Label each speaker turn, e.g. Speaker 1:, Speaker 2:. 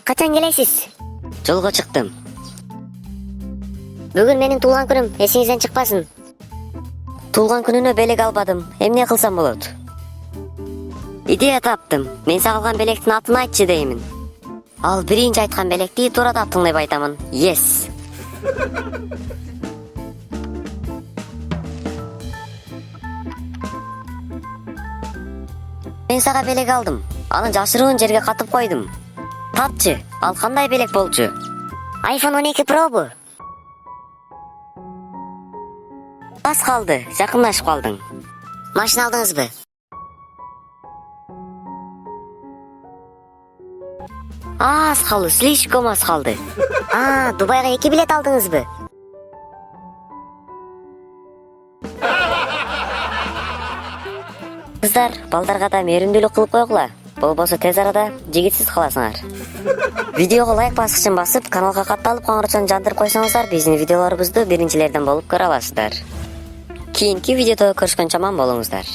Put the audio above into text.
Speaker 1: качан келесиз?
Speaker 2: Жолго чыктым.
Speaker 1: Бүгүн менин туулган күнүм, эсиңизден чыкпасын.
Speaker 2: Туулган күнүнө белек албадым. Эмне кылсам болот? Идея таптым. Мен сага алган белектин атын айтчы деймин. Ал биринчи айткан белекти туура таптың деп айтамын. Yes. Мен сага белек алдым. Аны жашыруун жерге катып койдум. Тапчы, ал кандай белек болчу?
Speaker 1: iPhone 12 Pro'бу?
Speaker 2: Аз калды, жакындашып калдың.
Speaker 1: Машина алдыңызбы?
Speaker 2: Аз калды, слишком аз калды.
Speaker 1: Дубайга 2 билет алдыңызбы?
Speaker 2: Кыздар, балдарга да мээримдүүлүк кылып койгула. Болбосо тез арада жигитсиз каласыңар. Видеого лайк баскычын басып, каналга катталып коңгурочону жандырып койсоңуздар, биздин видеолорубузду биринчилерден болуп көрө аласыздар. Кийинки видеодо көрүшкөнчө аман болуңуздар.